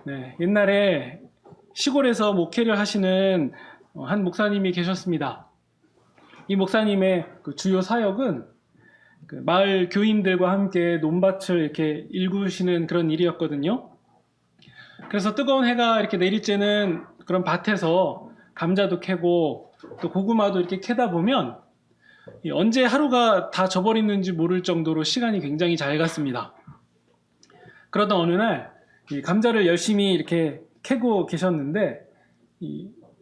네, 옛날에 시골에서 목회를 하시는 한 목사님이 계셨습니다. 이 목사님의 그 주요 사역은 그 마을 교인들과 함께 논밭을 이렇게 일구시는 그런 일이었거든요. 그래서 뜨거운 해가 이렇게 내릴 때는 그런 밭에서 감자도 캐고 또 고구마도 이렇게 캐다 보면 언제 하루가 다 져버리는지 모를 정도로 시간이 굉장히 잘 갔습니다. 그러던 어느 날 이 감자를 열심히 이렇게 캐고 계셨는데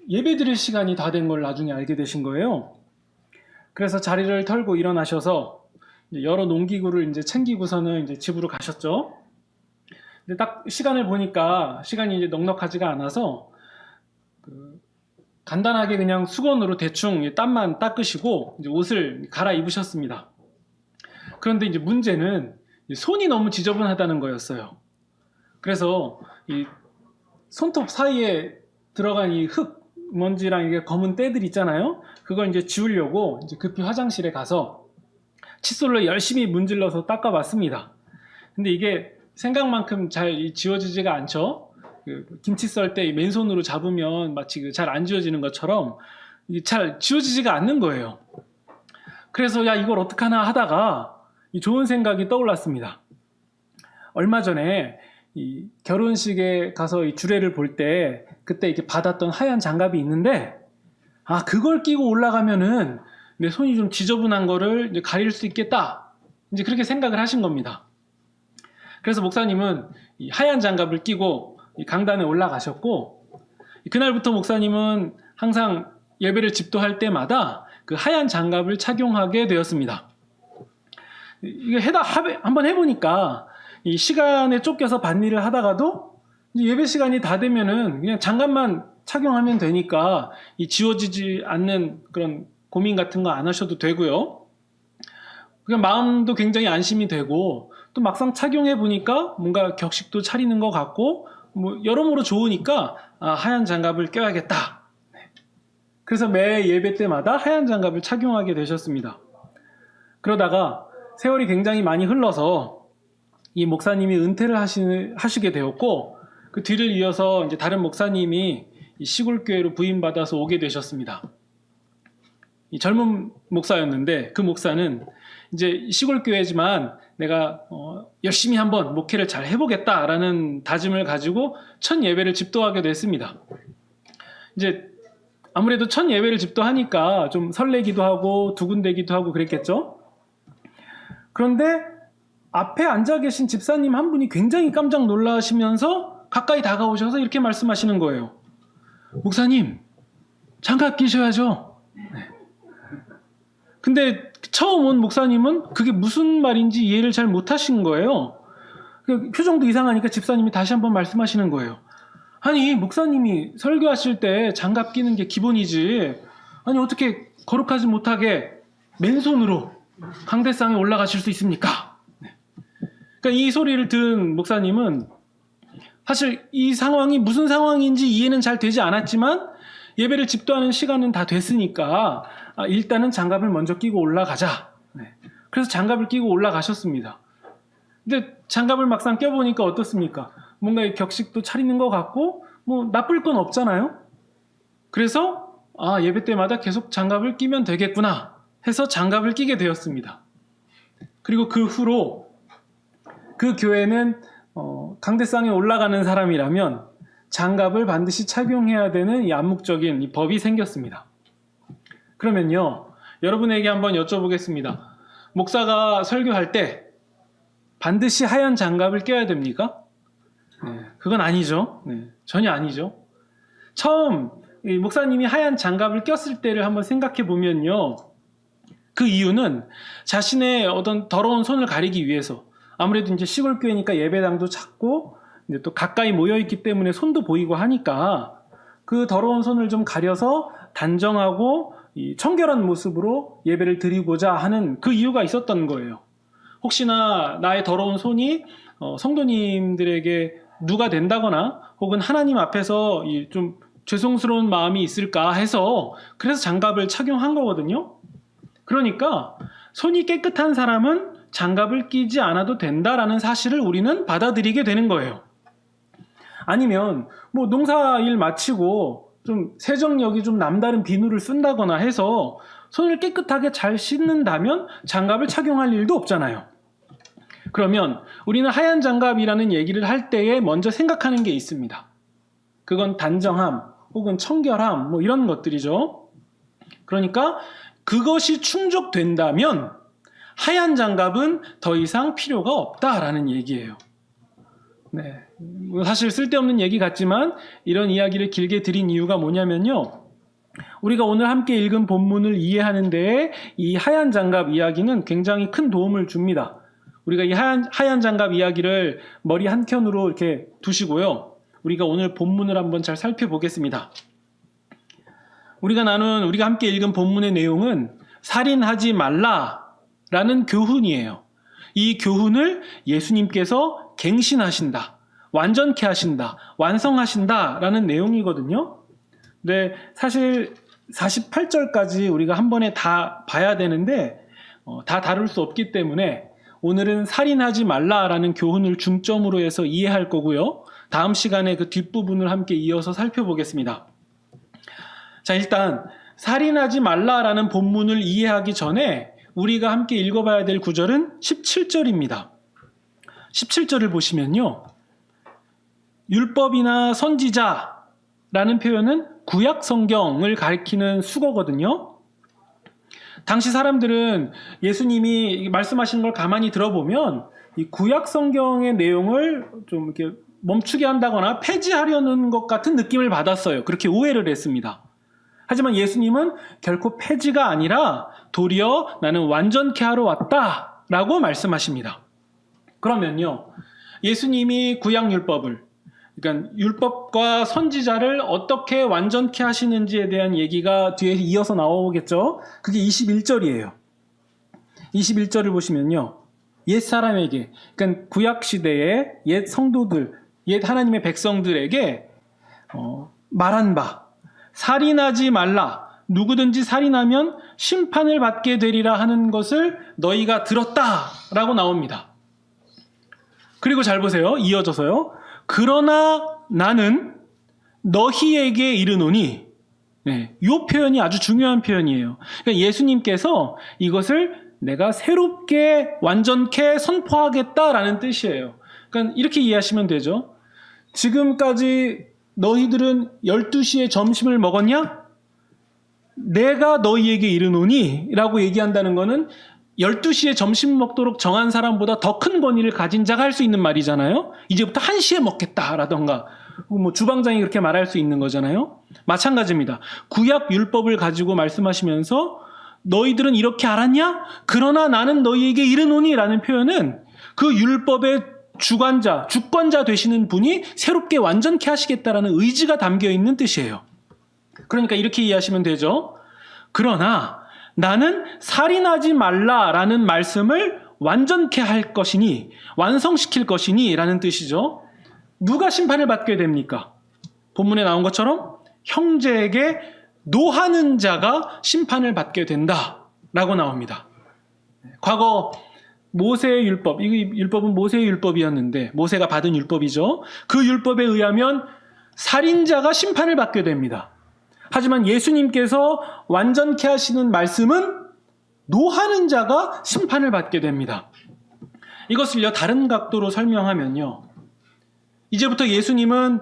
예배 드릴 시간이 다 된 걸 나중에 알게 되신 거예요. 그래서 자리를 털고 일어나셔서 여러 농기구를 이제 챙기고서는 이제 집으로 가셨죠. 근데 딱 시간을 보니까 시간이 이제 넉넉하지가 않아서 간단하게 그냥 수건으로 대충 땀만 닦으시고 이제 옷을 갈아입으셨습니다. 그런데 이제 문제는 손이 너무 지저분하다는 거였어요. 그래서 이 손톱 사이에 들어간 이 흙, 먼지랑 이게 검은 때들 있잖아요. 그걸 이제 지우려고 이제 급히 화장실에 가서 칫솔로 열심히 문질러서 닦아봤습니다. 근데 이게 생각만큼 잘 지워지지가 않죠. 김치 썰 때 맨손으로 잡으면 마치 잘 안 지워지는 것처럼 잘 지워지지가 않는 거예요. 그래서 야, 이걸 어떡하나 하다가 이 좋은 생각이 떠올랐습니다. 얼마 전에 이 결혼식에 가서 이 주례를 볼 때 그때 이렇게 받았던 하얀 장갑이 있는데, 아, 그걸 끼고 올라가면은 내 손이 좀 지저분한 거를 이제 가릴 수 있겠다, 이제 그렇게 생각을 하신 겁니다. 그래서 목사님은 이 하얀 장갑을 끼고 이 강단에 올라가셨고, 그날부터 목사님은 항상 예배를 집도할 때마다 그 하얀 장갑을 착용하게 되었습니다. 이게 한번 해보니까 이 시간에 쫓겨서 밭일을 하다가도 예배 시간이 다 되면은 그냥 장갑만 착용하면 되니까 이 지워지지 않는 그런 고민 같은 거 안 하셔도 되고요. 그냥 마음도 굉장히 안심이 되고, 또 막상 착용해 보니까 뭔가 격식도 차리는 것 같고 뭐 여러모로 좋으니까 하얀 장갑을 껴야겠다. 그래서 매 예배 때마다 하얀 장갑을 착용하게 되셨습니다. 그러다가 세월이 굉장히 많이 흘러서 이 목사님이 은퇴를 하시게 되었고, 그 뒤를 이어서 이제 다른 목사님이 이 시골교회로 부임받아서 오게 되셨습니다. 이 젊은 목사였는데 그 목사는 이제 시골교회지만 내가 열심히 한번 목회를 잘 해보겠다라는 다짐을 가지고 첫 예배를 집도하게 됐습니다. 이제 아무래도 첫 예배를 집도하니까 좀 설레기도 하고 두근대기도 하고 그랬겠죠. 그런데 앞에 앉아 계신 집사님 한 분이 굉장히 깜짝 놀라시면서 가까이 다가오셔서 이렇게 말씀하시는 거예요. 목사님, 장갑 끼셔야죠. 네. 근데 처음 온 목사님은 그게 무슨 말인지 이해를 잘 못하신 거예요. 표정도 이상하니까 집사님이 다시 한번 말씀하시는 거예요. 아니, 목사님이 설교하실 때 장갑 끼는 게 기본이지, 아니 어떻게 거룩하지 못하게 맨손으로 강대상에 올라가실 수 있습니까? 그러니까 이 소리를 들은 목사님은 사실 이 상황이 무슨 상황인지 이해는 잘 되지 않았지만 예배를 집도하는 시간은 다 됐으니까 일단은 장갑을 먼저 끼고 올라가자. 그래서 장갑을 끼고 올라가셨습니다. 근데 장갑을 막상 껴보니까 어떻습니까? 뭔가 격식도 차리는 것 같고 뭐 나쁠 건 없잖아요. 그래서 예배 때마다 계속 장갑을 끼면 되겠구나 해서 장갑을 끼게 되었습니다. 그리고 그 후로 그 교회는 강대상에 올라가는 사람이라면 장갑을 반드시 착용해야 되는 이 암묵적인 이 법이 생겼습니다. 그러면요, 여러분에게 한번 여쭤보겠습니다. 목사가 설교할 때 반드시 하얀 장갑을 껴야 됩니까? 네, 그건 아니죠. 네, 전혀 아니죠. 처음 이 목사님이 하얀 장갑을 꼈을 때를 한번 생각해 보면요, 그 이유는 자신의 어떤 더러운 손을 가리기 위해서, 아무래도 이제 시골교회니까 예배당도 작고 이제 또 가까이 모여있기 때문에 손도 보이고 하니까 그 더러운 손을 좀 가려서 단정하고 이 청결한 모습으로 예배를 드리고자 하는 그 이유가 있었던 거예요. 혹시나 나의 더러운 손이 성도님들에게 누가 된다거나 혹은 하나님 앞에서 좀 죄송스러운 마음이 있을까 해서 그래서 장갑을 착용한 거거든요. 그러니까 손이 깨끗한 사람은 장갑을 끼지 않아도 된다라는 사실을 우리는 받아들이게 되는 거예요. 아니면 뭐 농사일 마치고 좀 세정력이 좀 남다른 비누를 쓴다거나 해서 손을 깨끗하게 잘 씻는다면 장갑을 착용할 일도 없잖아요. 그러면 우리는 하얀 장갑이라는 얘기를 할 때에 먼저 생각하는 게 있습니다. 그건 단정함 혹은 청결함 뭐 이런 것들이죠. 그러니까 그것이 충족된다면 하얀 장갑은 더 이상 필요가 없다라는 얘기예요. 네, 사실 쓸데없는 얘기 같지만 이런 이야기를 길게 드린 이유가 뭐냐면요. 우리가 오늘 함께 읽은 본문을 이해하는 데에 이 하얀 장갑 이야기는 굉장히 큰 도움을 줍니다. 우리가 이 하얀 장갑 이야기를 머리 한켠으로 이렇게 두시고요. 우리가 오늘 본문을 한번 잘 살펴보겠습니다. 우리가 함께 읽은 본문의 내용은 살인하지 말라라는 교훈이에요. 이 교훈을 예수님께서 갱신하신다, 완전케 하신다, 완성하신다라는 내용이거든요. 근데 사실 48절까지 우리가 한 번에 다 봐야 되는데 다 다룰 수 없기 때문에 오늘은 살인하지 말라라는 교훈을 중점으로 해서 이해할 거고요. 다음 시간에 그 뒷부분을 함께 이어서 살펴보겠습니다. 자, 일단 살인하지 말라라는 본문을 이해하기 전에 우리가 함께 읽어봐야 될 구절은 17절입니다. 17절을 보시면요. 율법이나 선지자라는 표현은 구약 성경을 가리키는 수거거든요. 당시 사람들은 예수님이 말씀하시는 걸 가만히 들어보면 이 구약 성경의 내용을 좀 이렇게 멈추게 한다거나 폐지하려는 것 같은 느낌을 받았어요. 그렇게 오해를 했습니다. 하지만 예수님은 결코 폐지가 아니라 도리어 나는 완전케 하러 왔다라고 말씀하십니다. 그러면요, 예수님이 구약 율법을, 그러니까 율법과 선지자를 어떻게 완전케 하시는지에 대한 얘기가 뒤에 이어서 나오겠죠. 그게 21절이에요. 21절을 보시면요, 옛 사람에게, 그러니까 구약 시대의 옛 성도들, 옛 하나님의 백성들에게 말한 바, 살인하지 말라, 누구든지 살인하면 심판을 받게 되리라 하는 것을 너희가 들었다라고 나옵니다. 그리고 잘 보세요. 이어져서요. 그러나 나는 너희에게 이르노니, 네, 이 표현이 아주 중요한 표현이에요. 그러니까 예수님께서 이것을 내가 새롭게 완전케 선포하겠다라는 뜻이에요. 그러니까 이렇게 이해하시면 되죠. 지금까지 너희들은 12시에 점심을 먹었냐? 내가 너희에게 이르노니 라고 얘기한다는 것은 12시에 점심 먹도록 정한 사람보다 더 큰 권위를 가진 자가 할 수 있는 말이잖아요. 이제부터 1시에 먹겠다라던가 뭐 주방장이 그렇게 말할 수 있는 거잖아요. 마찬가지입니다. 구약 율법을 가지고 말씀하시면서 너희들은 이렇게 알았냐? 그러나 나는 너희에게 이르노니 라는 표현은 그 율법의 주권자 되시는 분이 새롭게 완전케 하시겠다라는 의지가 담겨 있는 뜻이에요. 그러니까 이렇게 이해하시면 되죠. 그러나 나는 살인하지 말라라는 말씀을 완전케 할 것이니, 완성시킬 것이니 라는 뜻이죠. 누가 심판을 받게 됩니까? 본문에 나온 것처럼 형제에게 노하는 자가 심판을 받게 된다라고 나옵니다. 과거 모세의 율법, 이 율법은 모세의 율법이었는데 모세가 받은 율법이죠. 그 율법에 의하면 살인자가 심판을 받게 됩니다. 하지만 예수님께서 완전케 하시는 말씀은 노하는 자가 심판을 받게 됩니다. 이것을요, 다른 각도로 설명하면요, 이제부터 예수님은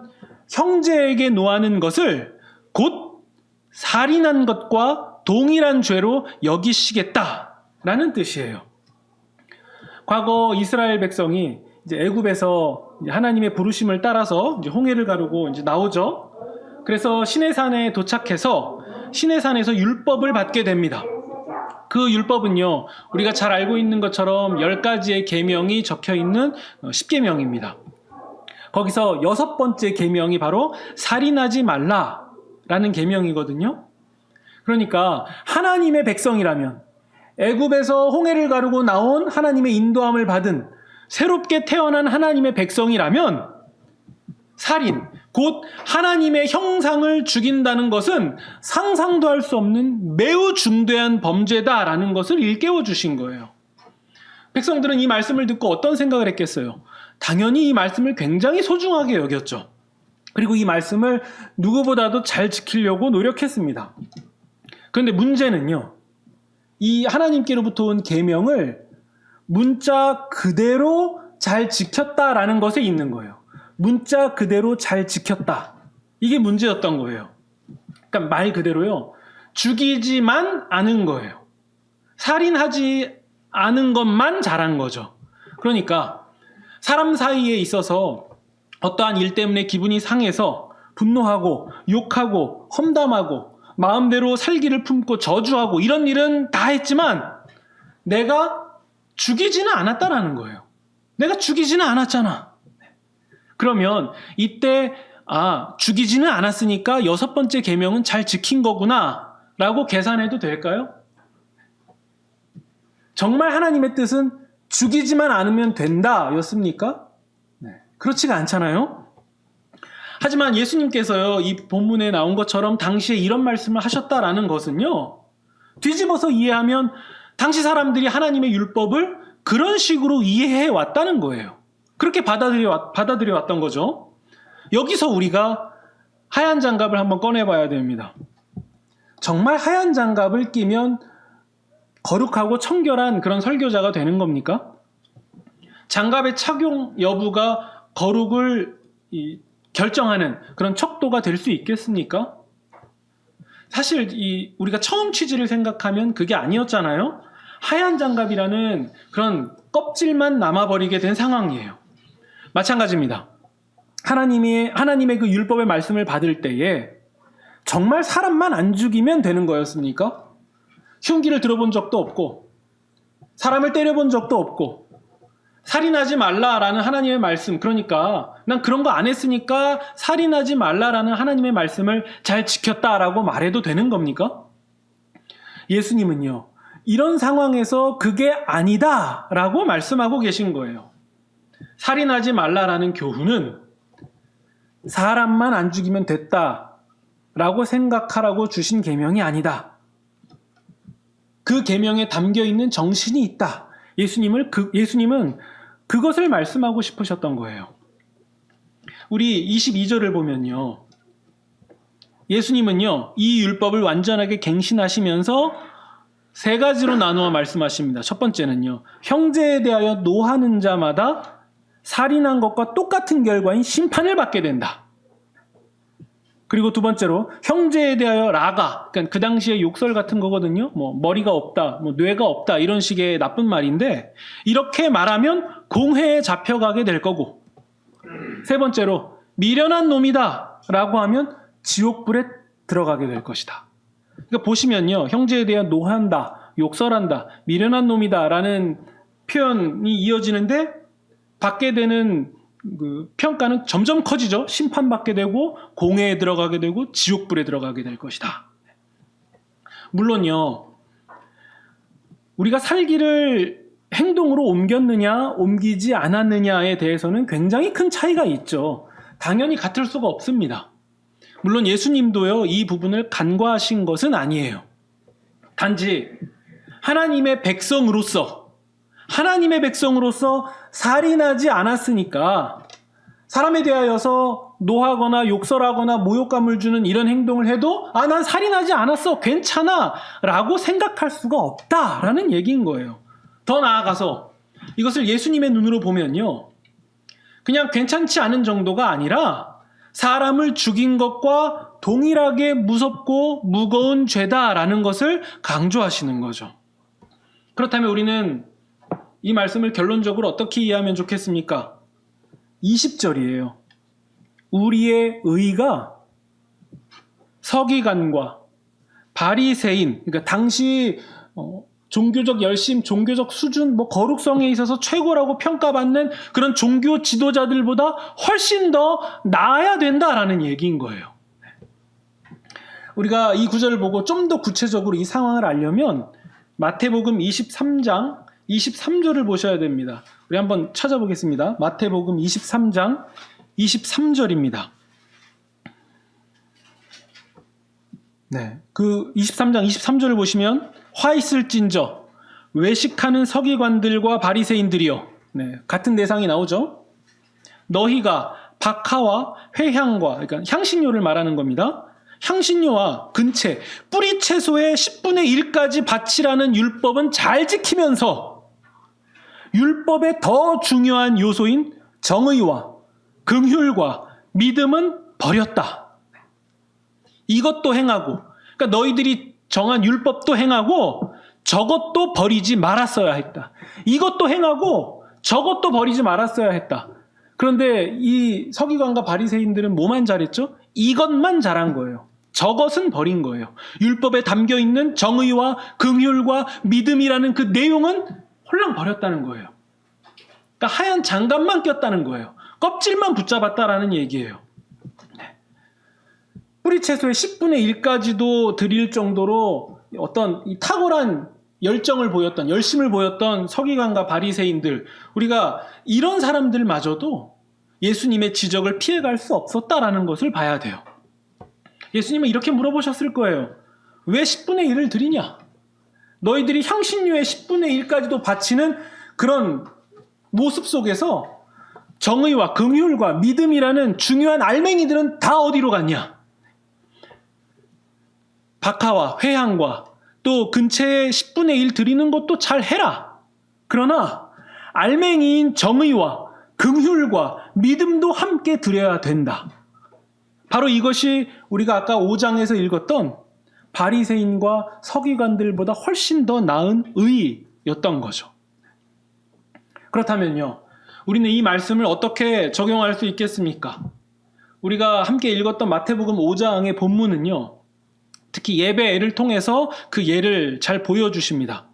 형제에게 노하는 것을 곧 살인한 것과 동일한 죄로 여기시겠다라는 뜻이에요. 과거 이스라엘 백성이 이제 애굽에서 하나님의 부르심을 따라서 이제 홍해를 가르고 이제 나오죠. 그래서 시내산에 도착해서 시내산에서 율법을 받게 됩니다. 그 율법은요, 우리가 잘 알고 있는 것처럼 10가지의 계명이 적혀 있는 10계명입니다. 거기서 6번째 계명이 바로 살인하지 말라라는 계명이거든요. 그러니까 하나님의 백성이라면, 애굽에서 홍해를 가르고 나온 하나님의 인도함을 받은 새롭게 태어난 하나님의 백성이라면 살인, 곧 하나님의 형상을 죽인다는 것은 상상도 할 수 없는 매우 중대한 범죄다라는 것을 일깨워 주신 거예요. 백성들은 이 말씀을 듣고 어떤 생각을 했겠어요? 당연히 이 말씀을 굉장히 소중하게 여겼죠. 그리고 이 말씀을 누구보다도 잘 지키려고 노력했습니다. 그런데 문제는요, 이 하나님께로부터 온 계명을 문자 그대로 잘 지켰다라는 것에 있는 거예요. 문자 그대로 잘 지켰다. 이게 문제였던 거예요. 그러니까 말 그대로요, 죽이지만 않은 거예요. 살인하지 않은 것만 잘한 거죠. 그러니까 사람 사이에 있어서 어떠한 일 때문에 기분이 상해서 분노하고 욕하고 험담하고 마음대로 살기를 품고 저주하고 이런 일은 다 했지만 내가 죽이지는 않았다라는 거예요. 내가 죽이지는 않았잖아. 그러면 이때 죽이지는 않았으니까 6번째 계명은 잘 지킨 거구나 라고 계산해도 될까요? 정말 하나님의 뜻은 죽이지만 않으면 된다 였습니까? 그렇지가 않잖아요. 하지만 예수님께서요, 이 본문에 나온 것처럼 당시에 이런 말씀을 하셨다라는 것은요, 뒤집어서 이해하면 당시 사람들이 하나님의 율법을 그런 식으로 이해해 왔다는 거예요. 그렇게 받아들여 왔던 거죠. 여기서 우리가 하얀 장갑을 한번 꺼내봐야 됩니다. 정말 하얀 장갑을 끼면 거룩하고 청결한 그런 설교자가 되는 겁니까? 장갑의 착용 여부가 거룩을 결정하는 그런 척도가 될 수 있겠습니까? 사실 우리가 처음 취지를 생각하면 그게 아니었잖아요. 하얀 장갑이라는 그런 껍질만 남아버리게 된 상황이에요. 마찬가지입니다. 하나님의 그 율법의 말씀을 받을 때에 정말 사람만 안 죽이면 되는 거였습니까? 흉기를 들어본 적도 없고 사람을 때려본 적도 없고 살인하지 말라라는 하나님의 말씀, 그러니까 난 그런 거 안 했으니까 살인하지 말라라는 하나님의 말씀을 잘 지켰다라고 말해도 되는 겁니까? 예수님은요, 이런 상황에서 그게 아니다라고 말씀하고 계신 거예요. 살인하지 말라라는 교훈은 사람만 안 죽이면 됐다라고 생각하라고 주신 계명이 아니다. 그 계명에 담겨 있는 정신이 있다. 예수님은 그것을 말씀하고 싶으셨던 거예요. 우리 22절을 보면요, 예수님은요, 이 율법을 완전하게 갱신하시면서 3가지로 나누어 말씀하십니다. 첫 번째는요, 형제에 대하여 노하는 자마다 살인한 것과 똑같은 결과인 심판을 받게 된다. 그리고 두 번째로 형제에 대하여 라가, 그러니까 그 당시에 욕설 같은 거거든요. 뭐 머리가 없다, 뭐 뇌가 없다 이런 식의 나쁜 말인데 이렇게 말하면 공회에 잡혀가게 될 거고, 세 번째로 미련한 놈이다 라고 하면 지옥불에 들어가게 될 것이다. 그러니까 보시면요, 형제에 대한 노한다, 욕설한다, 미련한 놈이다 라는 표현이 이어지는데 받게 되는 그 평가는 점점 커지죠. 심판받게 되고 공회에 들어가게 되고 지옥불에 들어가게 될 것이다. 물론요, 우리가 살기를 행동으로 옮겼느냐 옮기지 않았느냐에 대해서는 굉장히 큰 차이가 있죠. 당연히 같을 수가 없습니다. 물론 예수님도요, 이 부분을 간과하신 것은 아니에요. 단지 하나님의 백성으로서 살인하지 않았으니까 사람에 대하여서 노하거나 욕설하거나 모욕감을 주는 이런 행동을 해도 난 살인하지 않았어, 괜찮아 라고 생각할 수가 없다라는 얘기인 거예요. 더 나아가서 이것을 예수님의 눈으로 보면요, 그냥 괜찮지 않은 정도가 아니라 사람을 죽인 것과 동일하게 무섭고 무거운 죄다라는 것을 강조하시는 거죠. 그렇다면 우리는 이 말씀을 결론적으로 어떻게 이해하면 좋겠습니까? 20절이에요. 우리의 의가 서기관과 바리새인, 그러니까 당시 종교적 열심, 종교적 수준, 거룩성에 있어서 최고라고 평가받는 그런 종교 지도자들보다 훨씬 더 나아야 된다라는 얘기인 거예요. 우리가 이 구절을 보고 좀 더 구체적으로 이 상황을 알려면 마태복음 23장 23절을 보셔야 됩니다. 우리 한번 찾아보겠습니다. 마태복음 23장 23절입니다. 네, 그 23장 23절을 보시면 화 있을진저 외식하는 서기관들과 바리새인들이여, 네, 같은 대상이 나오죠. 너희가 박하와 회향과, 그러니까 향신료를 말하는 겁니다. 향신료와 근채, 뿌리 채소의 10분의 1까지 바치라는 율법은 잘 지키면서 율법의 더 중요한 요소인 정의와 긍휼과 믿음은 버렸다. 이것도 행하고, 그러니까 너희들이 정한 율법도 행하고 저것도 버리지 말았어야 했다. 이것도 행하고 저것도 버리지 말았어야 했다. 그런데 이 서기관과 바리새인들은 뭐만 잘했죠? 이것만 잘한 거예요. 저것은 버린 거예요. 율법에 담겨 있는 정의와 긍휼과 믿음이라는 그 내용은 홀랑 버렸다는 거예요. 그러니까 하얀 장갑만 꼈다는 거예요. 껍질만 붙잡았다라는 얘기예요. 뿌리 채소의 10분의 1까지도 드릴 정도로 어떤 이 탁월한 열정을 보였던, 열심을 보였던 서기관과 바리새인들, 우리가 이런 사람들마저도 예수님의 지적을 피해갈 수 없었다라는 것을 봐야 돼요. 예수님은 이렇게 물어보셨을 거예요. 왜 10분의 1을 드리냐? 너희들이 향신료의 10분의 1까지도 바치는 그런 모습 속에서 정의와 긍휼과 믿음이라는 중요한 알맹이들은 다 어디로 갔냐? 박하와 회향과 또 근처에 10분의 1 드리는 것도 잘 해라. 그러나 알맹이인 정의와 긍휼과 믿음도 함께 드려야 된다. 바로 이것이 우리가 아까 5장에서 읽었던 바리새인과 서기관들보다 훨씬 더 나은 의였던 거죠. 그렇다면요, 우리는 이 말씀을 어떻게 적용할 수 있겠습니까? 우리가 함께 읽었던 마태복음 5장의 본문은요, 특히 예배를 통해서 그 예를 잘 보여주십니다.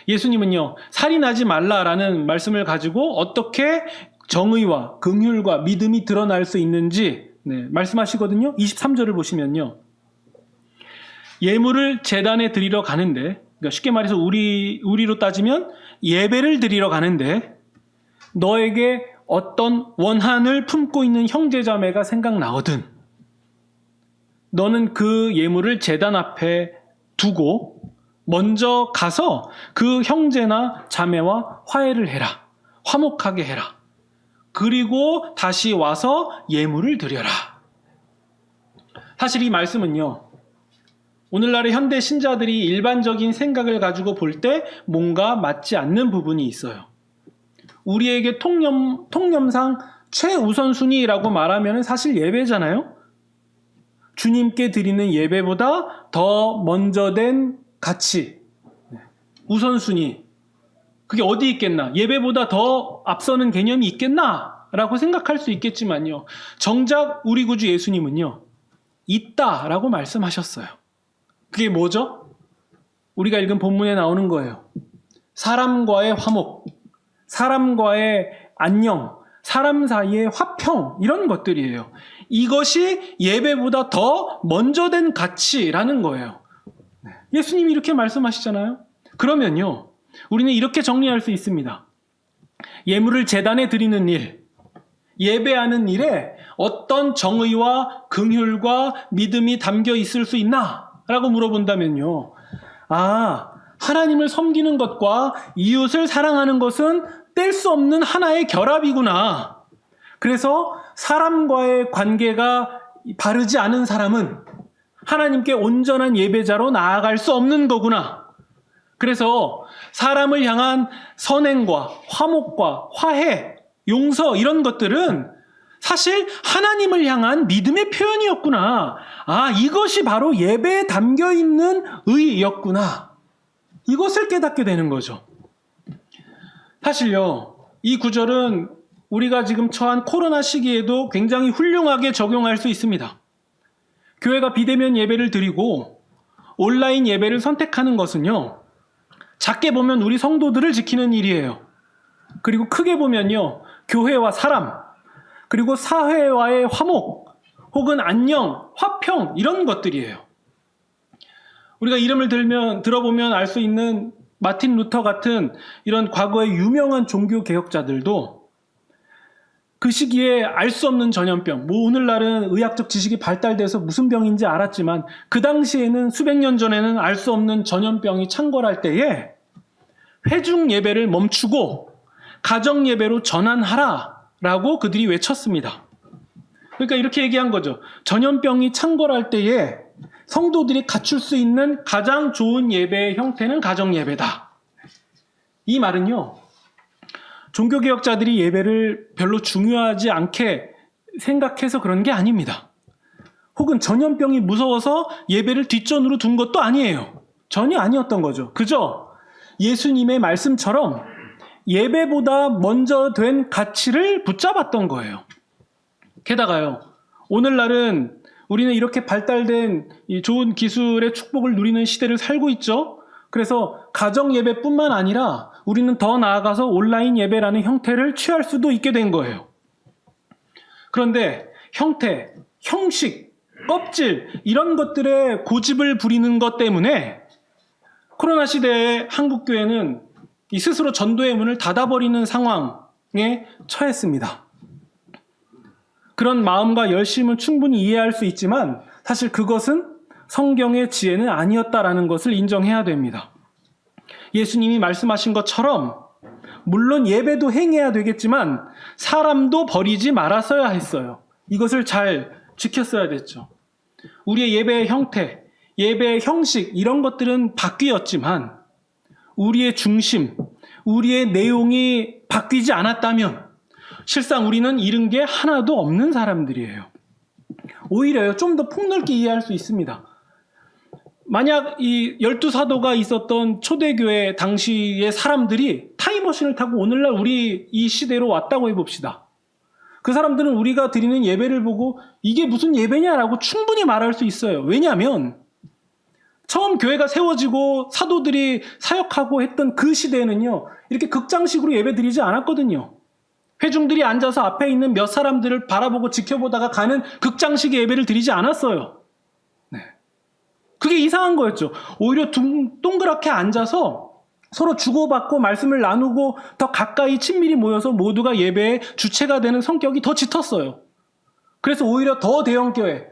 예수님은요, 살인하지 말라라는 말씀을 가지고 어떻게 정의와 긍휼과 믿음이 드러날 수 있는지 말씀하시거든요. 23절을 보시면요, 예물을 제단에 드리러 가는데, 그러니까 쉽게 말해서 우리로 따지면 예배를 드리러 가는데 너에게 어떤 원한을 품고 있는 형제자매가 생각나거든 너는 그 예물을 제단 앞에 두고 먼저 가서 그 형제나 자매와 화해를 해라. 화목하게 해라. 그리고 다시 와서 예물을 드려라. 사실 이 말씀은요, 오늘날의 현대 신자들이 일반적인 생각을 가지고 볼 때 뭔가 맞지 않는 부분이 있어요. 우리에게 통념상 최우선순위라고 말하면 사실 예배잖아요. 주님께 드리는 예배보다 더 먼저 된 가치, 우선순위, 그게 어디 있겠나? 예배보다 더 앞서는 개념이 있겠나? 라고 생각할 수 있겠지만요, 정작 우리 구주 예수님은요, 있다라고 말씀하셨어요. 그게 뭐죠? 우리가 읽은 본문에 나오는 거예요. 사람과의 화목, 사람과의 안녕, 사람 사이의 화평, 이런 것들이에요. 이것이 예배보다 더 먼저 된 가치라는 거예요. 예수님이 이렇게 말씀하시잖아요. 그러면요, 우리는 이렇게 정리할 수 있습니다. 예물을 제단에 드리는 일, 예배하는 일에 어떤 정의와 긍휼과 믿음이 담겨 있을 수 있나? 라고 물어본다면요, 하나님을 섬기는 것과 이웃을 사랑하는 것은 뗄 수 없는 하나의 결합이구나. 그래서 사람과의 관계가 바르지 않은 사람은 하나님께 온전한 예배자로 나아갈 수 없는 거구나. 그래서 사람을 향한 선행과 화목과 화해, 용서, 이런 것들은 사실 하나님을 향한 믿음의 표현이었구나. 이것이 바로 예배에 담겨 있는 의였구나. 이것을 깨닫게 되는 거죠. 사실요, 이 구절은 우리가 지금 처한 코로나 시기에도 굉장히 훌륭하게 적용할 수 있습니다. 교회가 비대면 예배를 드리고 온라인 예배를 선택하는 것은요, 작게 보면 우리 성도들을 지키는 일이에요. 그리고 크게 보면요, 교회와 사람, 그리고 사회와의 화목, 혹은 안녕, 화평, 이런 것들이에요. 우리가 이름을 들어보면 알 수 있는 마틴 루터 같은 이런 과거의 유명한 종교 개혁자들도 그 시기에 알 수 없는 전염병, 오늘날은 의학적 지식이 발달돼서 무슨 병인지 알았지만 그 당시에는 수백 년 전에는 알 수 없는 전염병이 창궐할 때에 회중 예배를 멈추고 가정 예배로 전환하라 라고 그들이 외쳤습니다. 그러니까 이렇게 얘기한 거죠. 전염병이 창궐할 때에 성도들이 갖출 수 있는 가장 좋은 예배의 형태는 가정예배다. 이 말은요, 종교개혁자들이 예배를 별로 중요하지 않게 생각해서 그런 게 아닙니다. 혹은 전염병이 무서워서 예배를 뒷전으로 둔 것도 아니에요. 전혀 아니었던 거죠. 그저 예수님의 말씀처럼 예배보다 먼저 된 가치를 붙잡았던 거예요. 게다가요, 오늘날은 우리는 이렇게 발달된 이 좋은 기술의 축복을 누리는 시대를 살고 있죠. 그래서 가정 예배뿐만 아니라 우리는 더 나아가서 온라인 예배라는 형태를 취할 수도 있게 된 거예요. 그런데 형태, 형식, 껍질 이런 것들에 고집을 부리는 것 때문에 코로나 시대에 한국교회는 이 스스로 전도의 문을 닫아버리는 상황에 처했습니다. 그런 마음과 열심은 충분히 이해할 수 있지만 사실 그것은 성경의 지혜는 아니었다라는 것을 인정해야 됩니다. 예수님이 말씀하신 것처럼 물론 예배도 행해야 되겠지만 사람도 버리지 말았어야 했어요. 이것을 잘 지켰어야 됐죠. 우리의 예배의 형태, 예배의 형식 이런 것들은 바뀌었지만 우리의 중심, 우리의 내용이 바뀌지 않았다면 실상 우리는 잃은 게 하나도 없는 사람들이에요. 오히려요, 좀 더 폭넓게 이해할 수 있습니다. 만약 이 12사도가 있었던 초대교회 당시의 사람들이 타임머신을 타고 오늘날 우리 이 시대로 왔다고 해봅시다. 그 사람들은 우리가 드리는 예배를 보고 이게 무슨 예배냐라고 충분히 말할 수 있어요. 왜냐하면 처음 교회가 세워지고 사도들이 사역하고 했던 그 시대에는요, 이렇게 극장식으로 예배 드리지 않았거든요. 회중들이 앉아서 앞에 있는 몇 사람들을 바라보고 지켜보다가 가는 극장식의 예배를 드리지 않았어요. 네. 그게 이상한 거였죠. 오히려 동그랗게 앉아서 서로 주고받고 말씀을 나누고 더 가까이 친밀히 모여서 모두가 예배의 주체가 되는 성격이 더 짙었어요. 그래서 오히려 더 대형교회,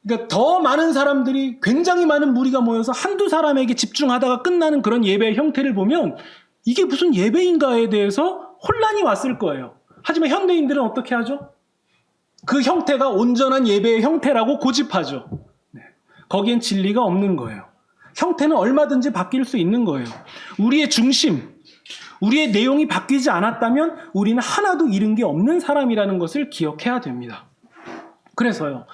그러니까 더 많은 사람들이, 굉장히 많은 무리가 모여서 한두 사람에게 집중하다가 끝나는 그런 예배의 형태를 보면 이게 무슨 예배인가에 대해서 혼란이 왔을 거예요. 하지만 현대인들은 어떻게 하죠? 그 형태가 온전한 예배의 형태라고 고집하죠. 네. 거기엔 진리가 없는 거예요. 형태는 얼마든지 바뀔 수 있는 거예요. 우리의 중심, 우리의 내용이 바뀌지 않았다면 우리는 하나도 잃은 게 없는 사람이라는 것을 기억해야 됩니다. 그래서요,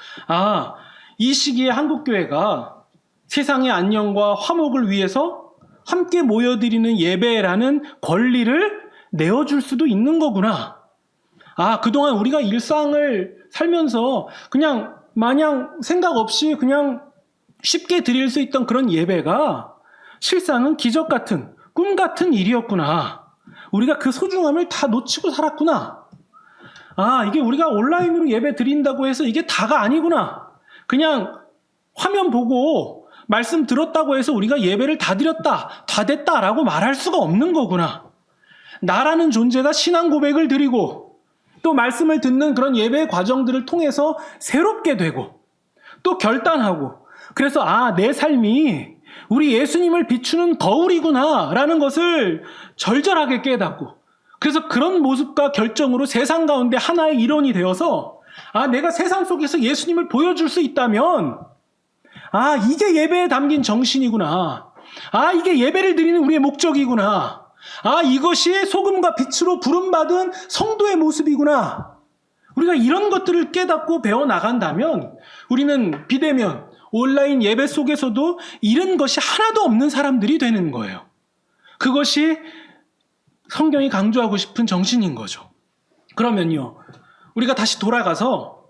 이 시기에 한국교회가 세상의 안녕과 화목을 위해서 함께 모여드리는 예배라는 권리를 내어줄 수도 있는 거구나. 그동안 우리가 일상을 살면서 그냥 마냥 생각 없이 그냥 쉽게 드릴 수 있던 그런 예배가 실상은 기적 같은, 꿈 같은 일이었구나. 우리가 그 소중함을 다 놓치고 살았구나. 이게 우리가 온라인으로 예배 드린다고 해서 이게 다가 아니구나. 그냥 화면 보고 말씀 들었다고 해서 우리가 예배를 다 드렸다, 다 됐다라고 말할 수가 없는 거구나. 나라는 존재가 신앙 고백을 드리고 또 말씀을 듣는 그런 예배의 과정들을 통해서 새롭게 되고 또 결단하고, 그래서 내 삶이 우리 예수님을 비추는 거울이구나 라는 것을 절절하게 깨닫고, 그래서 그런 모습과 결정으로 세상 가운데 하나의 일원이 되어서 내가 세상 속에서 예수님을 보여줄 수 있다면 이게 예배에 담긴 정신이구나. 이게 예배를 드리는 우리의 목적이구나. 이것이 소금과 빛으로 부름받은 성도의 모습이구나. 우리가 이런 것들을 깨닫고 배워나간다면 우리는 비대면 온라인 예배 속에서도 잃은 것이 하나도 없는 사람들이 되는 거예요. 그것이 성경이 강조하고 싶은 정신인 거죠. 그러면요, 우리가 다시 돌아가서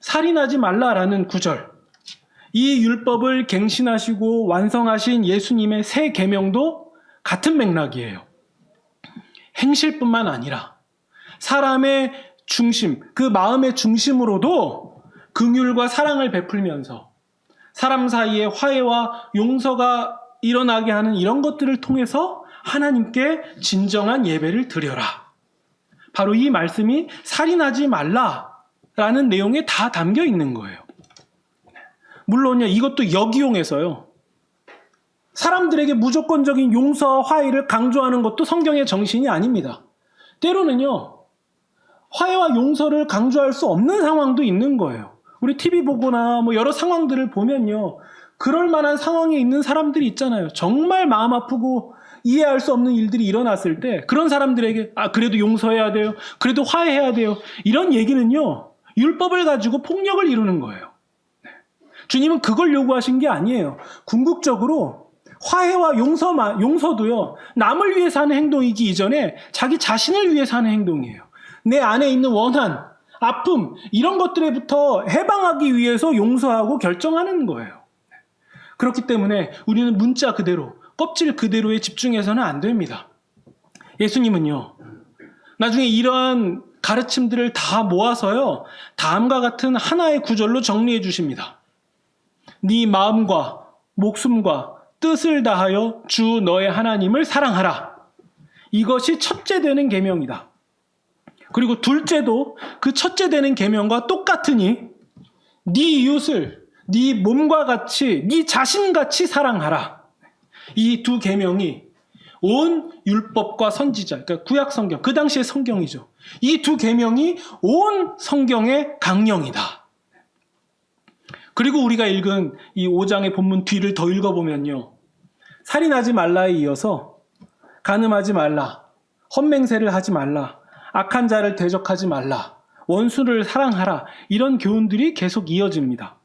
살인하지 말라라는 구절, 이 율법을 갱신하시고 완성하신 예수님의 새 계명도 같은 맥락이에요. 행실뿐만 아니라 사람의 중심, 그 마음의 중심으로도 긍휼과 사랑을 베풀면서 사람 사이에 화해와 용서가 일어나게 하는 이런 것들을 통해서 하나님께 진정한 예배를 드려라. 바로 이 말씀이 살인하지 말라라는 내용에 다 담겨 있는 거예요. 물론요, 이것도 역이용해서요, 사람들에게 무조건적인 용서와 화해를 강조하는 것도 성경의 정신이 아닙니다. 때로는요, 화해와 용서를 강조할 수 없는 상황도 있는 거예요. 우리 TV 보거나 뭐 여러 상황들을 보면요. 그럴 만한 상황에 있는 사람들이 있잖아요. 정말 마음 아프고 이해할 수 없는 일들이 일어났을 때 그런 사람들에게 그래도 용서해야 돼요. 그래도 화해해야 돼요. 이런 얘기는요. 율법을 가지고 폭력을 이루는 거예요. 주님은 그걸 요구하신 게 아니에요. 궁극적으로 화해와 용서도요. 남을 위해서 하는 행동이기 이전에 자기 자신을 위해서 하는 행동이에요. 내 안에 있는 원한, 아픔 이런 것들에부터 해방하기 위해서 용서하고 결정하는 거예요. 그렇기 때문에 우리는 문자 그대로, 껍질 그대로에 집중해서는 안 됩니다. 예수님은요. 나중에 이러한 가르침들을 다 모아서요. 다음과 같은 하나의 구절로 정리해 주십니다. 네 마음과 목숨과 뜻을 다하여 주 너의 하나님을 사랑하라. 이것이 첫째 되는 계명이다. 그리고 둘째도 그 첫째 되는 계명과 똑같으니 네 이웃을 네 몸과 같이 네 자신같이 사랑하라. 이 두 계명이 온 율법과 선지자, 그러니까 구약 성경, 그 당시의 성경이죠. 이 두 계명이 온 성경의 강령이다. 그리고 우리가 읽은 이 5장의 본문 뒤를 더 읽어보면요. 살인하지 말라에 이어서 간음하지 말라, 헛맹세를 하지 말라, 악한 자를 대적하지 말라, 원수를 사랑하라 이런 교훈들이 계속 이어집니다.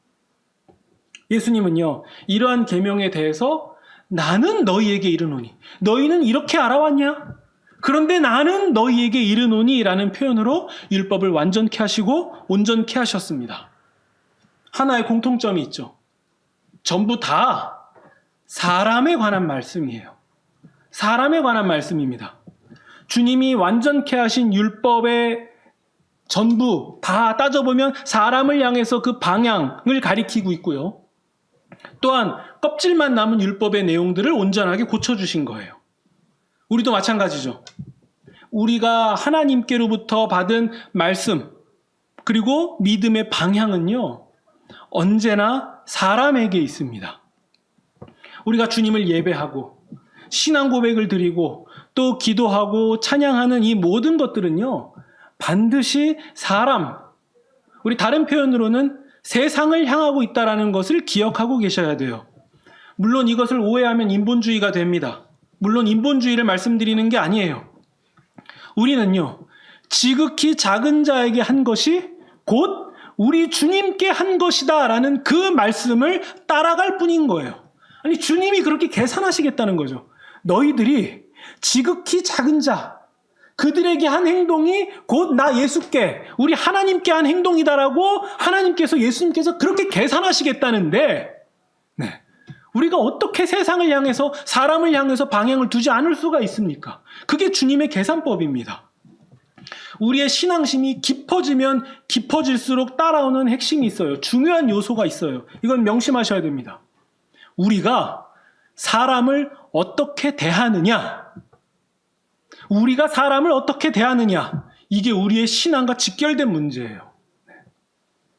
예수님은요. 이러한 계명에 대해서 나는 너희에게 이르노니 너희는 이렇게 알아왔냐? 그런데 나는 너희에게 이르노니 라는 표현으로 율법을 완전케 하시고 온전케 하셨습니다. 하나의 공통점이 있죠. 전부 다 사람에 관한 말씀이에요. 사람에 관한 말씀입니다. 주님이 완전케 하신 율법의 전부 다 따져보면 사람을 향해서 그 방향을 가리키고 있고요. 또한 껍질만 남은 율법의 내용들을 온전하게 고쳐주신 거예요. 우리도 마찬가지죠. 우리가 하나님께로부터 받은 말씀 그리고 믿음의 방향은요. 언제나 사람에게 있습니다. 우리가 주님을 예배하고 신앙 고백을 드리고 또 기도하고 찬양하는 이 모든 것들은요. 반드시 사람, 우리 다른 표현으로는 세상을 향하고 있다는 것을 기억하고 계셔야 돼요. 물론 이것을 오해하면 인본주의가 됩니다. 물론 인본주의를 말씀드리는 게 아니에요. 우리는요. 지극히 작은 자에게 한 것이 곧 우리 주님께 한 것이다 라는 그 말씀을 따라갈 뿐인 거예요. 아니 주님이 그렇게 계산하시겠다는 거죠. 너희들이 지극히 작은 자, 그들에게 한 행동이 곧 나 예수께, 우리 하나님께 한 행동이다라고 하나님께서 예수님께서 그렇게 계산하시겠다는데 네. 우리가 어떻게 세상을 향해서 사람을 향해서 방향을 두지 않을 수가 있습니까? 그게 주님의 계산법입니다. 우리의 신앙심이 깊어지면 깊어질수록 따라오는 핵심이 있어요. 중요한 요소가 있어요. 이건 명심하셔야 됩니다. 우리가 사람을 어떻게 대하느냐, 우리가 사람을 어떻게 대하느냐, 이게 우리의 신앙과 직결된 문제예요.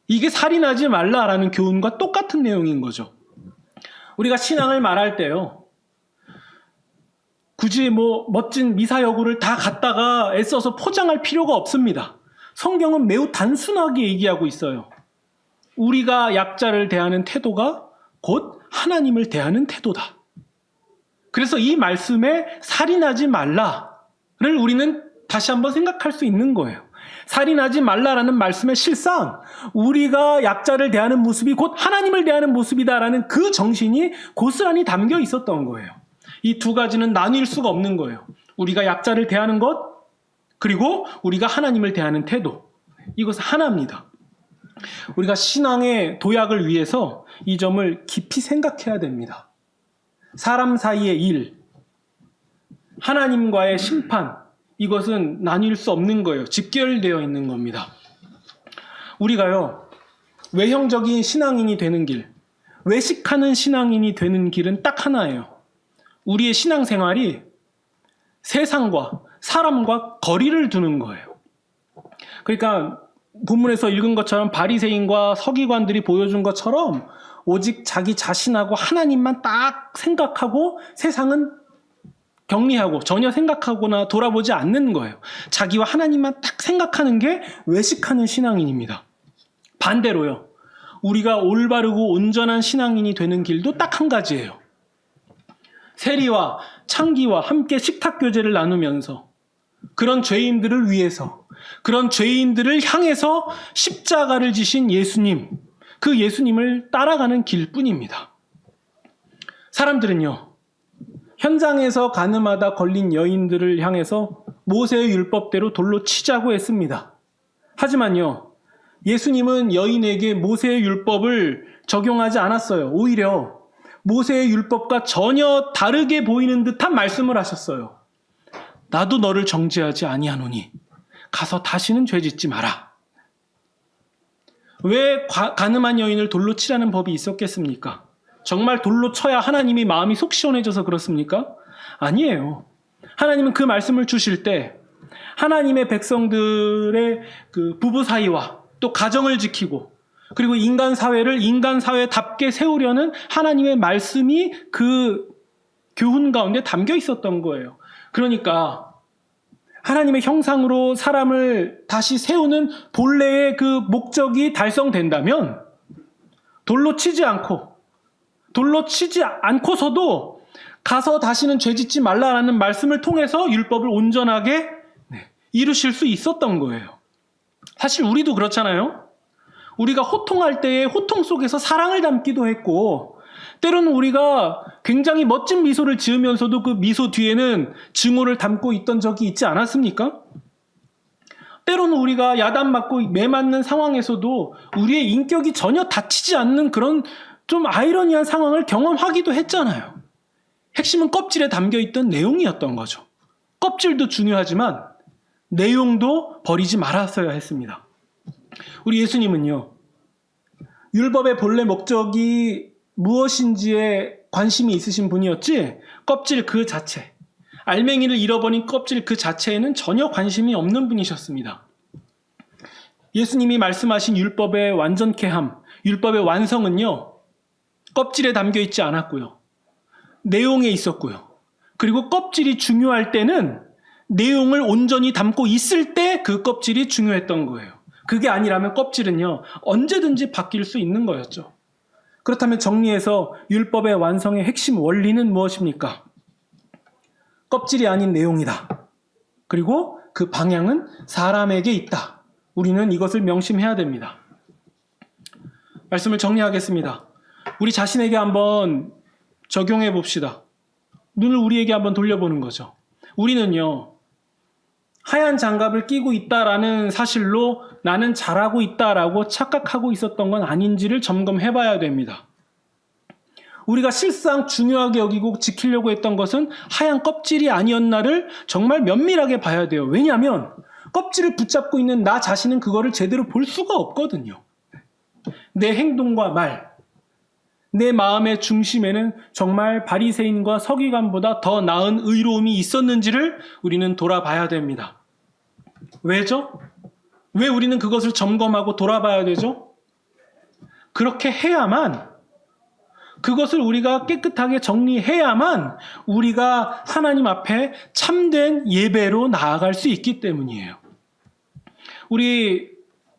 이게 살인하지 말라라는 교훈과 똑같은 내용인 거죠. 우리가 신앙을 말할 때요, 굳이 뭐 멋진 미사여구를 다 갖다가 애써서 포장할 필요가 없습니다. 성경은 매우 단순하게 얘기하고 있어요. 우리가 약자를 대하는 태도가 곧 하나님을 대하는 태도다. 그래서 이 말씀에 살인하지 말라를 우리는 다시 한번 생각할 수 있는 거예요. 살인하지 말라라는 말씀의 실상, 우리가 약자를 대하는 모습이 곧 하나님을 대하는 모습이다라는 그 정신이 고스란히 담겨 있었던 거예요. 이 두 가지는 나뉠 수가 없는 거예요. 우리가 약자를 대하는 것, 그리고 우리가 하나님을 대하는 태도. 이것은 하나입니다. 우리가 신앙의 도약을 위해서 이 점을 깊이 생각해야 됩니다. 사람 사이의 일, 하나님과의 심판, 이것은 나뉠 수 없는 거예요. 직결되어 있는 겁니다. 우리가요, 외형적인 신앙인이 되는 길, 외식하는 신앙인이 되는 길은 딱 하나예요. 우리의 신앙생활이 세상과 사람과 거리를 두는 거예요. 그러니까 본문에서 읽은 것처럼 바리새인과 서기관들이 보여준 것처럼 오직 자기 자신하고 하나님만 딱 생각하고 세상은 격리하고 전혀 생각하거나 돌아보지 않는 거예요. 자기와 하나님만 딱 생각하는 게 외식하는 신앙인입니다. 반대로요. 우리가 올바르고 온전한 신앙인이 되는 길도 딱 한 가지예요. 세리와 창기와 함께 식탁교제를 나누면서 그런 죄인들을 위해서, 그런 죄인들을 향해서 십자가를 지신 예수님, 그 예수님을 따라가는 길뿐입니다. 사람들은요, 현장에서 가늠하다 걸린 여인들을 향해서 모세의 율법대로 돌로 치자고 했습니다. 하지만요, 예수님은 여인에게 모세의 율법을 적용하지 않았어요. 오히려 모세의 율법과 전혀 다르게 보이는 듯한 말씀을 하셨어요. 나도 너를 정죄하지 아니하노니 가서 다시는 죄짓지 마라. 왜 가늠한 여인을 돌로 치라는 법이 있었겠습니까? 정말 돌로 쳐야 하나님이 마음이 속 시원해져서 그렇습니까? 아니에요. 하나님은 그 말씀을 주실 때 하나님의 백성들의 그 부부 사이와 또 가정을 지키고 그리고 인간 사회를 인간 사회답게 세우려는 하나님의 말씀이 그 교훈 가운데 담겨 있었던 거예요. 그러니까 하나님의 형상으로 사람을 다시 세우는 본래의 그 목적이 달성된다면 돌로 치지 않고서도 가서 다시는 죄짓지 말라라는 말씀을 통해서 율법을 온전하게 이루실 수 있었던 거예요. 사실 우리도 그렇잖아요. 우리가 호통할 때에 호통 속에서 사랑을 담기도 했고 때로는 우리가 굉장히 멋진 미소를 지으면서도 그 미소 뒤에는 증오를 담고 있던 적이 있지 않았습니까? 때로는 우리가 야단맞고 매맞는 상황에서도 우리의 인격이 전혀 다치지 않는 그런 좀 아이러니한 상황을 경험하기도 했잖아요. 핵심은 껍질에 담겨있던 내용이었던 거죠. 껍질도 중요하지만 내용도 버리지 말았어야 했습니다. 우리 예수님은요, 율법의 본래 목적이 무엇인지에 관심이 있으신 분이었지 껍질 그 자체, 알맹이를 잃어버린 껍질 그 자체에는 전혀 관심이 없는 분이셨습니다. 예수님이 말씀하신 율법의 완전케함, 율법의 완성은요, 껍질에 담겨있지 않았고요. 내용에 있었고요. 그리고 껍질이 중요할 때는 내용을 온전히 담고 있을 때 그 껍질이 중요했던 거예요. 그게 아니라면 껍질은요, 언제든지 바뀔 수 있는 거였죠. 그렇다면 정리해서 율법의 완성의 핵심 원리는 무엇입니까? 껍질이 아닌 내용이다. 그리고 그 방향은 사람에게 있다. 우리는 이것을 명심해야 됩니다. 말씀을 정리하겠습니다. 우리 자신에게 한번 적용해 봅시다. 눈을 우리에게 한번 돌려보는 거죠. 우리는요, 하얀 장갑을 끼고 있다라는 사실로 나는 잘하고 있다라고 착각하고 있었던 건 아닌지를 점검해 봐야 됩니다. 우리가 실상 중요하게 여기고 지키려고 했던 것은 하얀 껍질이 아니었나를 정말 면밀하게 봐야 돼요. 왜냐하면 껍질을 붙잡고 있는 나 자신은 그거를 제대로 볼 수가 없거든요. 내 행동과 말, 내 마음의 중심에는 정말 바리새인과 서기관보다 더 나은 의로움이 있었는지를 우리는 돌아봐야 됩니다. 왜죠? 왜 우리는 그것을 점검하고 돌아봐야 되죠? 그렇게 해야만, 그것을 우리가 깨끗하게 정리해야만 우리가 하나님 앞에 참된 예배로 나아갈 수 있기 때문이에요.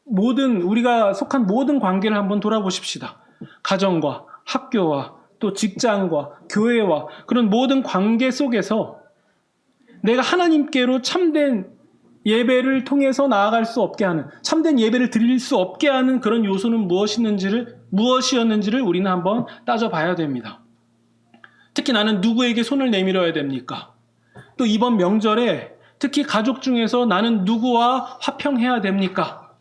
우리가 속한 모든 관계를 한번 돌아보십시다. 가정과 학교와 또 직장과 교회와 그런 모든 관계 속에서 내가 하나님께로 참된 예배를 통해서 나아갈 수 없게 하는, 참된 예배를 드릴 수 없게 하는 그런 요소는 무엇이었는지를 우리는 한번 따져봐야 됩니다. 특히 나는 누구에게 손을 내밀어야 됩니까? 또 이번 명절에 특히 가족 중에서 나는 누구와 화평해야 됩니까?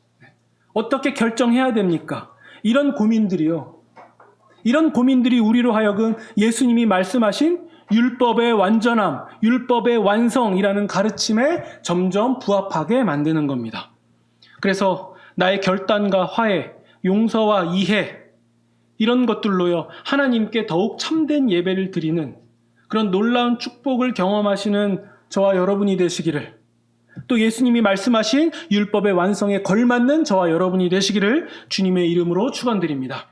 어떻게 결정해야 됩니까? 이런 고민들이 우리로 하여금 예수님이 말씀하신 율법의 완전함, 율법의 완성이라는 가르침에 점점 부합하게 만드는 겁니다. 그래서 나의 결단과 화해, 용서와 이해, 이런 것들로요, 하나님께 더욱 참된 예배를 드리는 그런 놀라운 축복을 경험하시는 저와 여러분이 되시기를, 또 예수님이 말씀하신 율법의 완성에 걸맞는 저와 여러분이 되시기를 주님의 이름으로 축원드립니다.